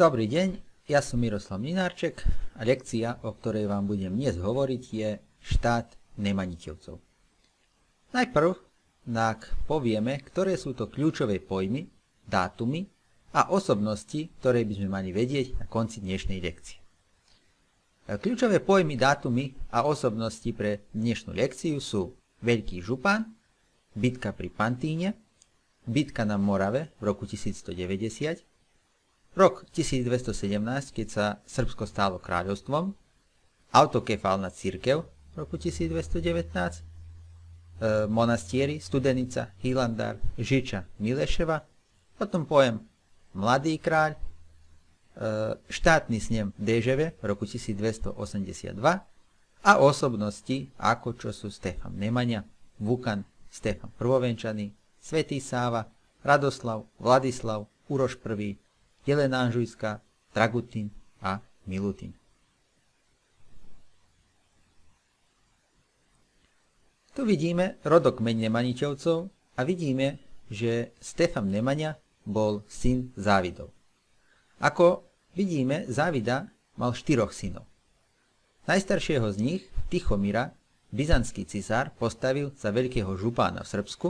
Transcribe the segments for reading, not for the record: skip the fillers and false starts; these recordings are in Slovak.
Dobrý deň, ja som Miroslav Mlinárček a lekcia, o ktorej vám budem dnes hovoriť, je štát nemaniteľcov. Najprv povieme, ktoré sú to kľúčové pojmy, dátumy a osobnosti, ktoré by sme mali vedieť na konci dnešnej lekcie. Kľúčové pojmy, dátumy a osobnosti pre dnešnú lekciu sú Veľký župan, bitka pri Pantíne, bitka na Morave v roku 1190, rok 1217, keď sa Srbsko stalo kráľovstvom, autokefálna cirkev v roku 1219, monastieri Studenica, Hilandar, Žiča, Mileševa, potom pojem Mladý kráľ, štátny snem Deževe v roku 1282 a osobnosti, ako čo sú Štefan Nemanja, Vukan, Štefan Prvovenčaný, Svätý Sáva, Radoslav, Vladislav, Uroš I, Jelena Anžujská, Dragutin a Milutin. Tu vidíme rodokmeň Nemanjičovcov a vidíme, že Štefan Nemanja bol syn Závidov. Ako vidíme, Závida mal 4 synov. Najstaršieho z nich, Tichomíra, byzantský cisár postavil za veľkého župána v Srbsku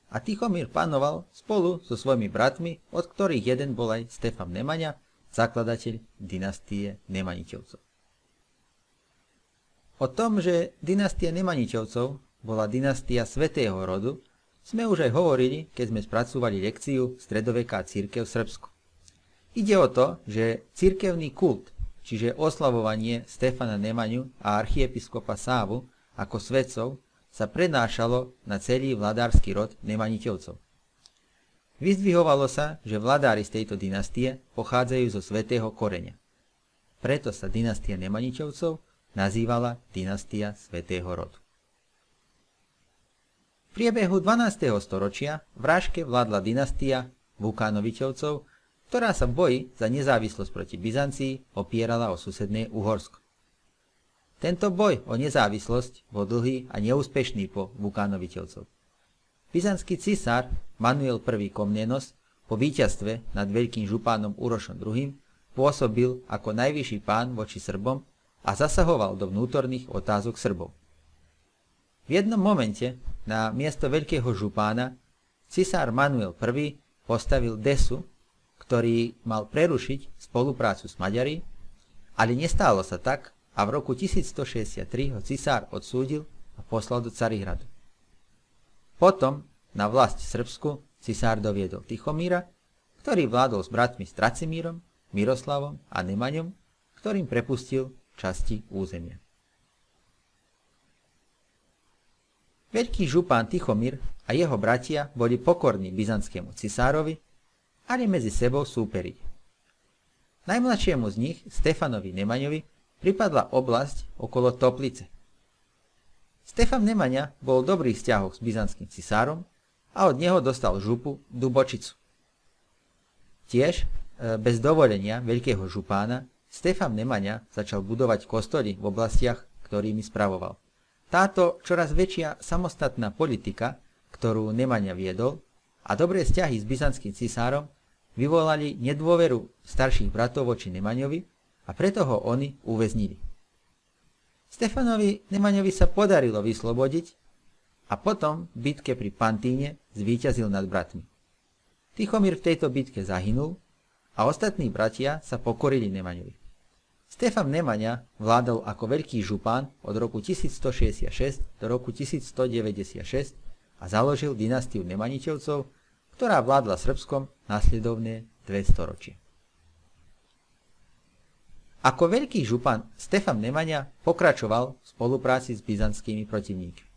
a Tichomír panoval spolu so svojimi bratmi, od ktorých jeden bol aj Štefan Nemanja, zakladateľ dynastie Nemanjičovcov. O tom, že dynastia Nemanjičovcov bola dynastia svätého rodu, sme už aj hovorili, keď sme spracúvali lekciu Stredoveká cirkev v Srbsku. Ide o to, že cirkevný kult, čiže oslavovanie Štefana Nemanju a archiepiskopa Sávu ako svetcov, sa prenášalo na celý vladársky rod Nemanjičovcov. Vyzdvihovalo sa, že vladári z tejto dynastie pochádzajú zo svätého koreňa. Preto sa dynastia Nemanjičovcov nazývala dynastia svätého rodu. V priebehu 12. storočia v Raške vládla dynastia Vukánovičovcov, ktorá sa v boji za nezávislosť proti Byzancii opierala o susedné Uhorsko. Tento boj o nezávislosť bol dlhý a neúspešný po Vukánovičovcov. Byzantský cisár Manuel I. Komnenos po víťazstve nad veľkým župánom Urošom II. Pôsobil ako najvyšší pán voči Srbom a zasahoval do vnútorných otázok Srbov. V jednom momente na miesto veľkého župána cisár Manuel I. postavil Desu, ktorý mal prerušiť spoluprácu s Maďari, ale nestálo sa tak a v roku 1163 ho cisár odsúdil a poslal do Carihradu. Potom na vlast Srbsku cisár doviedol Tichomíra, ktorý vládol s bratmi Stracimírom, Miroslavom a Nemanjom, ktorým prepustil časti územia. Veľký župán Tichomír a jeho bratia boli pokorní byzantskému cisárovi, ale medzi sebou súperili. Najmladšiemu z nich, Štefanovi Nemanjovi, pripadla oblasť okolo Toplice. Štefan Nemanja bol v dobrých vzťahoch s byzantským cisárom a od neho dostal župu Dubočicu. Tiež, bez dovolenia veľkého župána, Štefan Nemanja začal budovať kostoly v oblastiach, ktorými spravoval. Táto čoraz väčšia samostatná politika, ktorú Nemanja viedol, a dobré vzťahy s byzantským cisárom vyvolali nedôveru starších bratov voči Nemanjovi a preto ho oni uväznili. Štefanovi Nemanjovi sa podarilo vyslobodiť a potom v bitke pri Pantíne zvíťazil nad bratmi. Tichomír v tejto bitke zahynul a ostatní bratia sa pokorili Nemanjovi. Štefan Nemanja vládol ako veľký župán od roku 1166 do roku 1196 a založil dynastiu Nemanjičovcov, ktorá vládla Srbskom nasledovné 2 storočia. Ako veľký župan Štefan Nemanja pokračoval v spolupráci s byzantskými protivníkmi.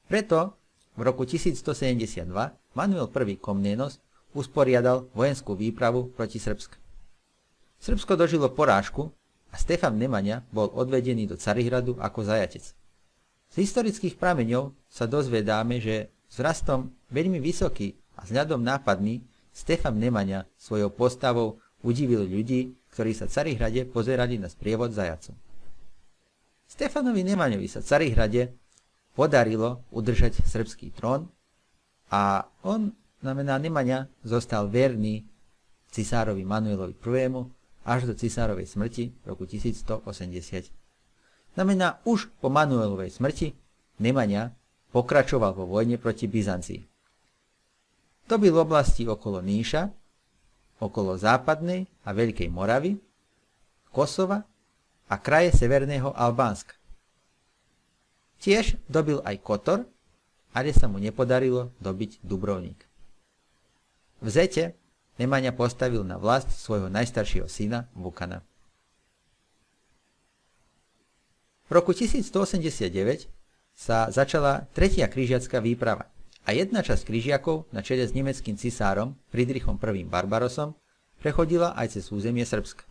Preto v roku 1172 Manuel I. Komnenos usporiadal vojenskú výpravu proti Srbsku. Srbsko dožilo porážku a Štefan Nemanja bol odvedený do Carihradu ako zajatec. Z historických prameňov sa dozvedáme, že s rastom veľmi vysoký a vzhľadom nápadný Štefan Nemanja svojou postavou udivil ľudí, ktorí sa v Carihrade pozerali na sprievod zajacov. Štefanovi Nemanjovi sa v Carihrade podarilo udržať srbský trón a on, znamená Nemanja, zostal verný cisárovi Manuelovi I. až do cisárovej smrti v roku 1180. Znamená, už po Manuelovej smrti Nemanja pokračoval vo vojne proti Byzancii. Dobil oblasti okolo Níša, okolo Západnej a Veľkej Moravy, Kosova a kraje severného Albánska. Tiež dobil aj Kotor, ale sa mu nepodarilo dobiť Dubrovník. V Zete Nemanja postavil na vlast svojho najstaršieho syna Vukana. V roku 1189 sa začala tretia križiacka výprava a jedna časť križiakov na čele s nemeckým cisárom Friedrichom I. Barbarosom prechodila aj cez územie Srbska.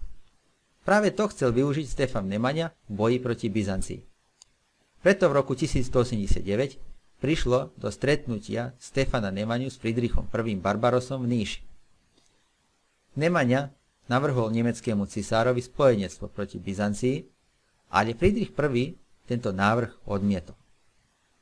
Práve to chcel využiť Stefan Nemanja v boji proti Byzancii. Preto v roku 1189 prišlo do stretnutia Stefana Nemanju s Friedrichom I. Barbarosom v Níši. Nemanja navrhol nemeckému cisárovi spojenectvo proti Byzancii, ale Friedrich I. tento návrh odmietol.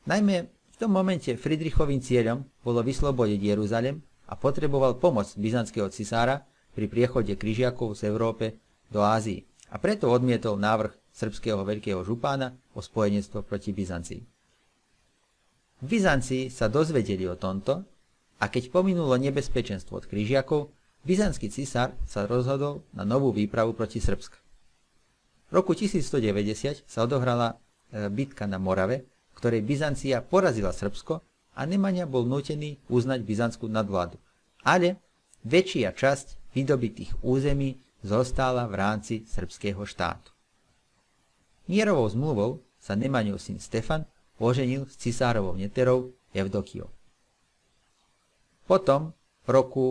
Najmä v tom momente Friedrichovým cieľom bolo vyslobodiť Jeruzalem a potreboval pomoc byzantského cisára pri priechode križiakov z Európy do Ázii a preto odmietol návrh srbského veľkého župána o spojenectvo proti Byzancii. V Byzancii sa dozvedeli o tomto a keď pominulo nebezpečenstvo od križiakov, byzantský cisár sa rozhodol na novú výpravu proti Srbsku. V roku 1190 sa odohrala bitka na Morave, v ktorej Byzancia porazila Srbsko a Nemanja bol nútený uznať byzantskú nadvládu. Ale väčšia časť vydobitých území zostala v rámci srbského štátu. Mierovou zmluvou sa Nemanjov syn Stefan oženil s cisárovou neterou Evdokiou. Potom v roku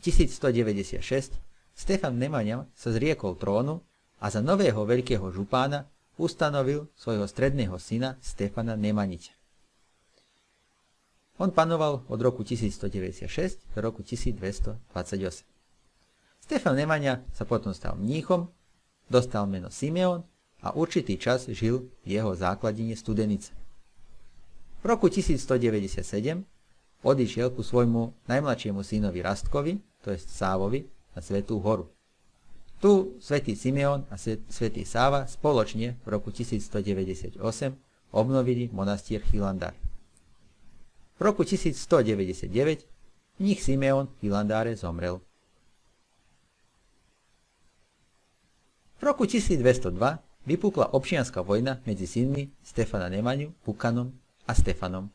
1196 Stefan Nemanja sa zriekol trónu a za nového veľkého župána ustanovil svojho stredného syna Stefana Nemanjića. On panoval od roku 1196 do roku 1228. Stefan Nemanja sa potom stal mníchom, dostal meno Simeon a určitý čas žil v jeho základine Studenice. V roku 1197 odišiel ku svojmu najmladšiemu synovi Rastkovi, to je Sávovi, na Svätú horu. Tu svätý Simeon a svätý Sáva spoločne v roku 1198 obnovili monastier Hilandár. V roku 1199 mních Simeon v Hilandáre zomrel. V roku 1202 vypukla občianska vojna medzi synmi Stefana Nemanju, Vukanom a Stefanom.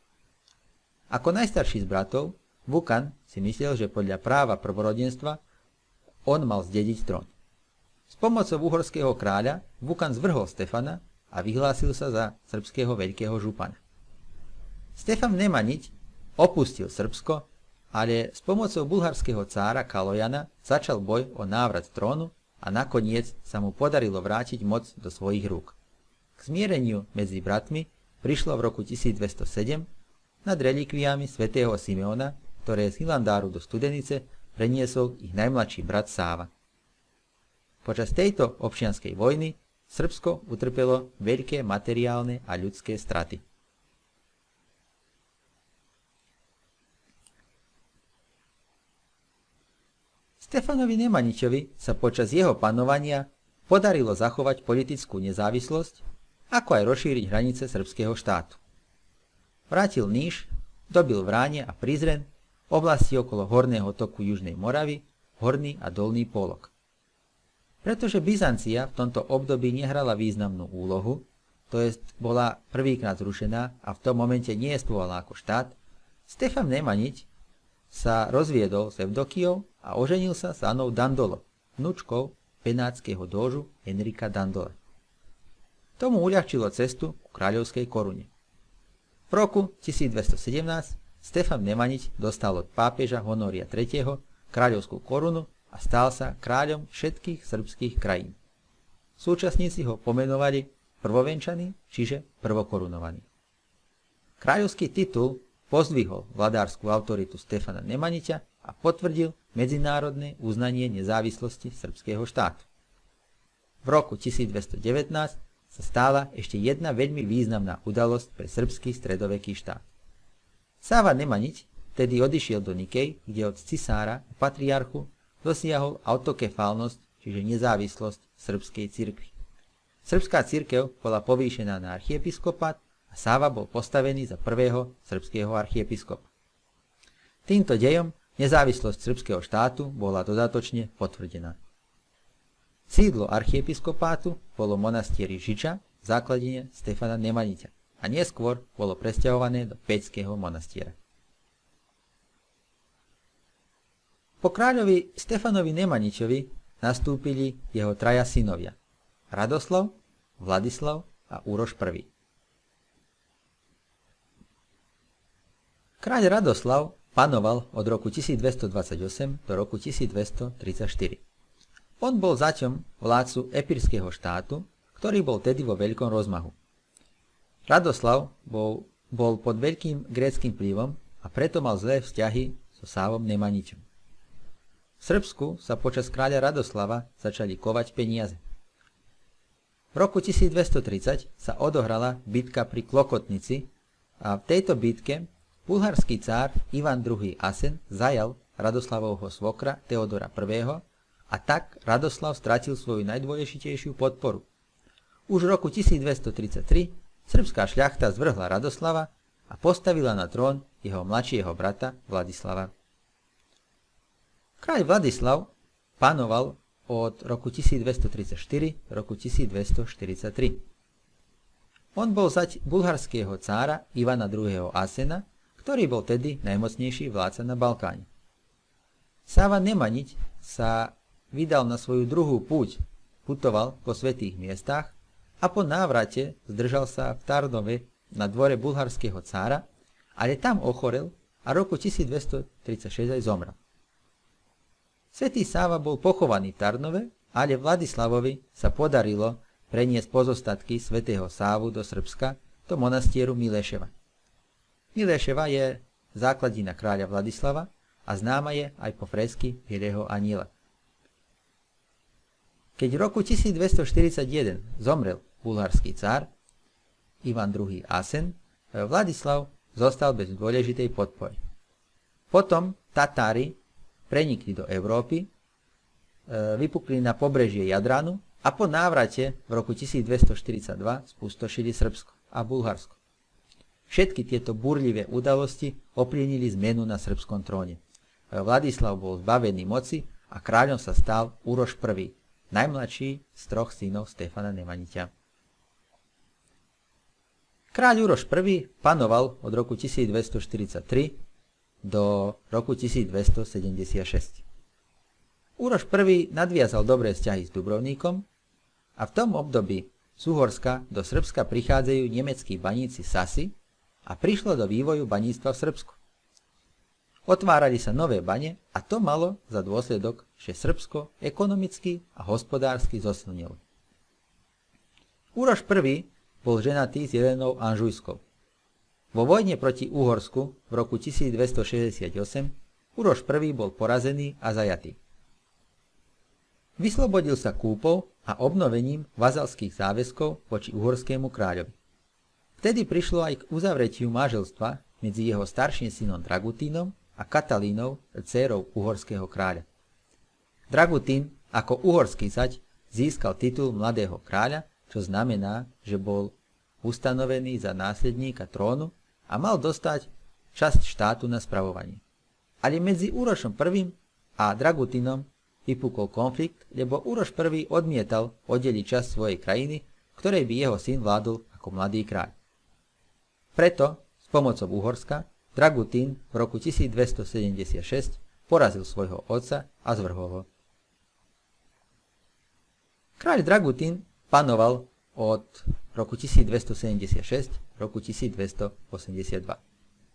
Ako najstarší z bratov, Vukan si myslel, že podľa práva prvorodenstva on mal zdediť trón. S pomocou uhorského kráľa Vukan zvrhol Stefana a vyhlásil sa za srbského veľkého župana. Stefan Nemanjić opustil Srbsko, ale s pomocou bulharského cára Kalojana začal boj o návrat trónu a nakoniec sa mu podarilo vrátiť moc do svojich rúk. K zmiereniu medzi bratmi prišlo v roku 1207 nad relikviami svätého Simeona, ktoré z Hilandáru do Studenice preniesol ich najmladší brat Sáva. Počas tejto občianskej vojny Srbsko utrpelo veľké materiálne a ľudské straty. Stefanovi Nemanjićovi sa počas jeho panovania podarilo zachovať politickú nezávislosť, ako aj rozšíriť hranice srbského štátu. Vrátil Níš, dobil Vráne a Prizren, oblasti okolo horného toku Južnej Moravy, Horný a Dolný Polok. Pretože Byzancia v tomto období nehrala významnú úlohu, to jest bola prvýkrát zrušená a v tom momente neestvovala ako štát, Stefan Nemanjić sa rozviedol s Evdokiou a oženil sa s Anou Dandolo, vnučkou benátskeho dóžu Henrika Dandola. Tomu uľahčilo cestu ku kráľovskej korune. V roku 1217 Stefan Nemanjić dostal od pápeža Honoria III. Kráľovskú korunu a stal sa kráľom všetkých srbských krajín. Súčasníci ho pomenovali prvovenčaný, čiže prvokorunovaný. Kráľovský titul pozdvihol vladárskú autoritu Stefana Nemanjića a potvrdil medzinárodné uznanie nezávislosti srbského štátu. V roku 1219 sa stala ešte jedna veľmi významná udalosť pre srbský stredoveký štát. Sáva Nemanjić tedy odišiel do Nikej, kde od cisára a patriarchu dosiahol autokefálnosť, čiže nezávislosť srbskej cirkvi. Srbská cirkev bola povýšená na archiepiskopát a Sáva bol postavený za prvého srbského archiepiskopa. Týmto dejom nezávislosť srbského štátu bola dodatočne potvrdená. Sídlo archiepiskopátu bolo v monastieri Žiča v základine Stefana Nemanjića a neskôr bolo presťahované do Peťského monastiera. Po kráľovi Stefanovi Nemanjićovi nastúpili jeho traja synovia Radoslav, Vladislav a Uroš I. Kráľ Radoslav panoval od roku 1228 do roku 1234. On bol zaťom vládcu epirského štátu, ktorý bol tedy vo veľkom rozmahu. Radoslav bol pod veľkým gréckym vplyvom a preto mal zlé vzťahy so Sávom Nemanjićom. V Srbsku sa počas kráľa Radoslava začali kovať peniaze. V roku 1230 sa odohrala bitka pri Klokotnici a v tejto bitke bulharský cár Ivan II. Asen zajal Radoslavovho svokra Teodora I. a tak Radoslav stratil svoju najdôležitejšiu podporu. Už v roku 1233 srbská šľachta zvrhla Radoslava a postavila na trón jeho mladšieho brata Vladislava. Kráľ Vladislav panoval od roku 1234 do roku 1243. On bol zať bulharského cára Ivana II. Asena, ktorý bol tedy najmocnejší vládca na Balkáne. Sáva Nemanjić sa vydal na svoju druhú púť, putoval po svätých miestach a po návrate zdržal sa v Tarnove na dvore bulharského cára, ale tam ochorel a roku 1236 aj zomrel. Svätý Sáva bol pochovaný v Tarnove, ale Vladislavovi sa podarilo preniesť pozostatky svätého Sávu do Srbska, do monastieru Mileševa. Mileševa je základina kráľa Vladislava a známa je aj po fresky Bieleho aniela. Keď v roku 1241 zomrel bulharský cár Ivan II. Asen, Vladislav zostal bez dôležitej podpory. Potom Tatári prenikli do Európy, vypukli na pobrežie Jadranu a po návrate v roku 1242 spustošili Srbsko a Bulharsko. Všetky tieto burlivé udalosti ovplyvnili zmenu na srbskom tróne. Vladislav bol zbavený moci a kráľom sa stal Uroš I., najmladší z troch synov Stefana Nemanjića. Kráľ Uroš I. panoval od roku 1243 do roku 1276. Uroš I. nadviazal dobré vzťahy s Dubrovníkom a v tom období z Uhorska do Srbska prichádzajú nemeckí baníci Sasi a prišlo do vývoju baníctva v Srbsku. Otvárali sa nové bane a to malo za dôsledok, že Srbsko ekonomicky a hospodársky zosilnilo. Uroš I. bol ženatý s Jelenou Anžujskou. Vo vojne proti Uhorsku v roku 1268 Uroš I. bol porazený a zajatý. Vyslobodil sa kúpou a obnovením vazalských záväzkov voči uhorskému kráľovi. Vtedy prišlo aj k uzavretiu manželstva medzi jeho starším synom Dragutínom a Katalínou, dcérou uhorského kráľa. Dragutín ako uhorský zať získal titul mladého kráľa, čo znamená, že bol ustanovený za následníka trónu a mal dostať časť štátu na spravovanie. Ale medzi Urošom I. a Dragutínom vypukol konflikt, lebo Uroš I. odmietal oddeliť časť svojej krajiny, ktorej by jeho syn vládol ako mladý kráľ. Preto s pomocou Uhorska Dragutín v roku 1276 porazil svojho otca a zvrhol ho. Kráľ Dragutín panoval od roku 1276 roku 1282.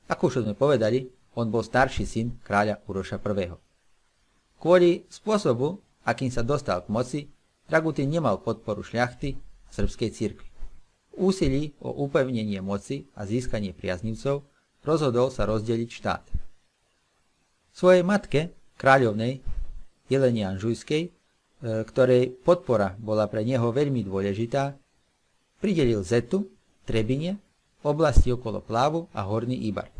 Ako už sme povedali, on bol starší syn kráľa Uroša I. Kvôli spôsobu, akým sa dostal k moci, Dragutín nemal podporu šľachty a srbskej cirkvi. V úsilí o upevnenie moci a získanie priaznivcov rozhodol sa rozdeliť štát. Svojej matke, kráľovnej Jelene Anžujskej, ktorej podpora bola pre neho veľmi dôležitá, pridelil Zetu, Trebine, oblasti okolo Plávu a Horný Ibar.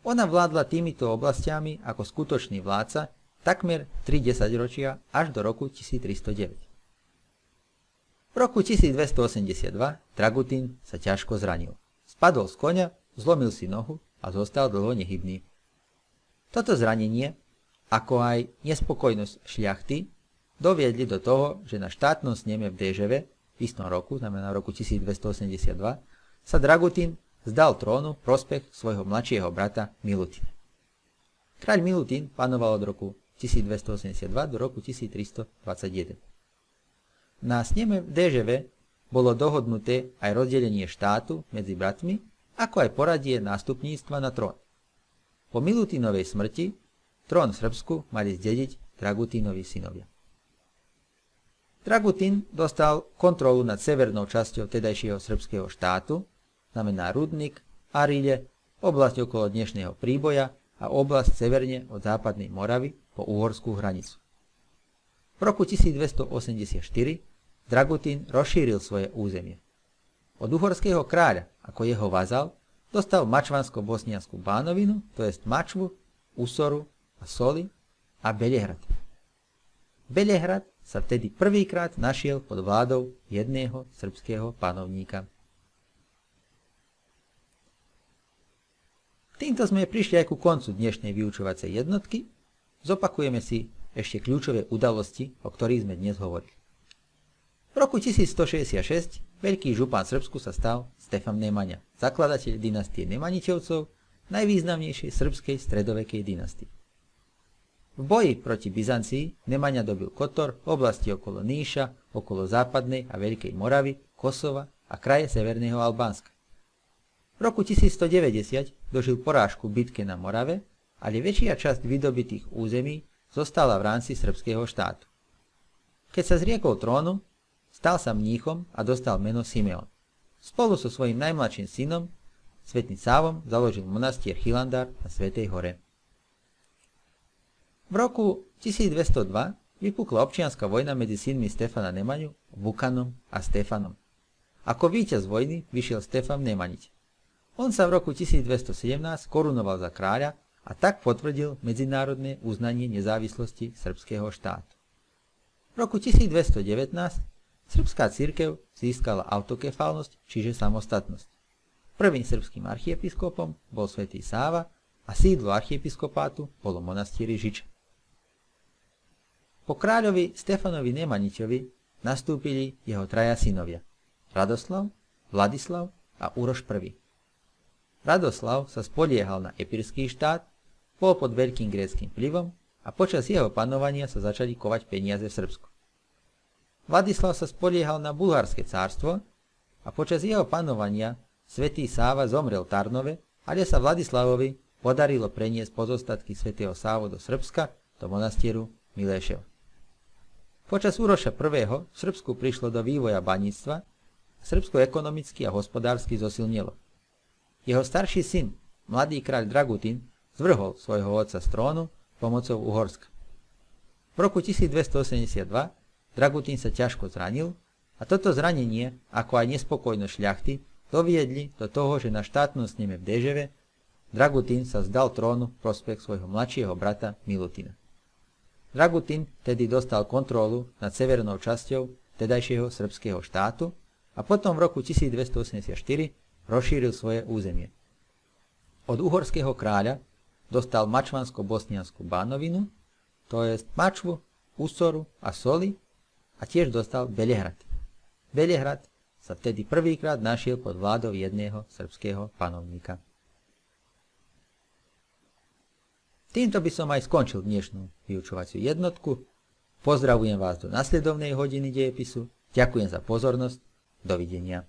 Ona vládla týmito oblastiami ako skutočný vládca, takmer 3 desaťročia až do roku 1309. V roku 1282 Dragutín sa ťažko zranil. Spadol z koňa, zlomil si nohu a zostal dlho nehybný. Toto zranenie, ako aj nespokojnosť šľachty, doviedli do toho, že na štátnom sneme v Déževe v istom roku, znamená roku 1282, sa Dragutín vzdal trónu v prospech svojho mladšieho brata Milutina. Kráľ Milutín panoval od roku 1282 do roku 1321. Na sneme v Déževe bolo dohodnuté aj rozdelenie štátu medzi bratmi, ako aj poradie nástupníctva na trón. Po Milutinovej smrti trón v Srbsku mali zdediť Dragutínovi synovia. Dragutín dostal kontrolu nad severnou časťou tedajšieho srbského štátu, znamená Rudnik, Arile, oblasť okolo dnešného Príboja a oblasť severne od západnej Moravy po uhorskú hranicu. V roku 1284 Dragutín rozšíril svoje územie. Od uhorského kráľa, ako jeho vazal, dostal mačvansko-bosniansku Bánovinu, to jest Mačvu, Usoru a Soli a Belehrad. Belehrad sa vtedy prvýkrát našiel pod vládou jedného srbského panovníka. Týmto sme prišli aj ku koncu dnešnej vyučovacej jednotky. Zopakujeme si ešte kľúčové udalosti, o ktorých sme dnes hovorili. V roku 1166 veľký župan Srbsku sa stal Stefan Nemanja, zakladateľ dynastie Nemanjićevcov, najvýznamnejšej srbskej stredovekej dynastie. V boji proti Byzancii Nemanja dobil Kotor, oblasti okolo Níša, okolo západnej a Veľkej Moravy, Kosova a kraje severného Albánska. V roku 1190 dožil porážku v bitke na Morave, ale väčšia časť vydobitých území zostala v rámci srbského štátu. Keď sa zriekol trónu, stal sa mníchom a dostal meno Simeon. Spolu so svojím najmladším synom, Svätým Sávom, založil monastier Chilandar na Svätej hore. V roku 1202 vypukla občianska vojna medzi synmi Stefana Nemanju, Vukanom a Stefanom. Ako víťaz vojny vyšiel Stefan Nemanjić. On sa v roku 1217 korunoval za kráľa a tak potvrdil medzinárodné uznanie nezávislosti srbského štátu. V roku 1219 srbská cirkev získala autokefálnosť, čiže samostatnosť. Prvým srbským archiepiskopom bol Svätý Sáva a sídlo archiepiskopátu bolo monastieri Žiča. Po kráľovi Stefanovi Nemanjićovi nastúpili jeho traja synovia Radoslav, Vladislav a Uroš I. Radoslav sa spoliehal na epirský štát, bol pod veľkým gréckym vplyvom a počas jeho panovania sa začali kovať peniaze v Srbsku. Vladislav sa spoliehal na bulharské cárstvo a počas jeho panovania Svätý Sáva zomrel v Tarnove, ale sa Vladislavovi podarilo preniesť pozostatky svätého Sávu do Srbska, do monastieru Milešev. Počas Uroša I. v Srbsku prišlo do vývoja baníctva a Srbsko ekonomicky a hospodársky zosilnilo. Jeho starší syn, mladý kráľ Dragutín, zvrhol svojho otca z trónu pomocou Uhorska. V roku 1282 Dragutín sa ťažko zranil a toto zranenie, ako aj nespokojnosť šľachty, doviedli do toho, že na štátnom sneme v Déževe Dragutín sa vzdal trónu v prospech svojho mladšieho brata Milutina. Dragutín tedy dostal kontrolu nad severnou časťou tedajšieho srbského štátu a potom v roku 1284 rozšíril svoje územie. Od uhorského kráľa dostal mačvansko-bosniansku Bánovinu, to jest Mačvu, Usoru a Soli, a tiež dostal Belehrad. Belehrad sa vtedy prvýkrát našiel pod vládou jedného srbského panovníka. Týmto by som aj skončil dnešnú vyučovaciu jednotku. Pozdravujem vás do nasledovnej hodiny dejepisu. Ďakujem za pozornosť. Dovidenia.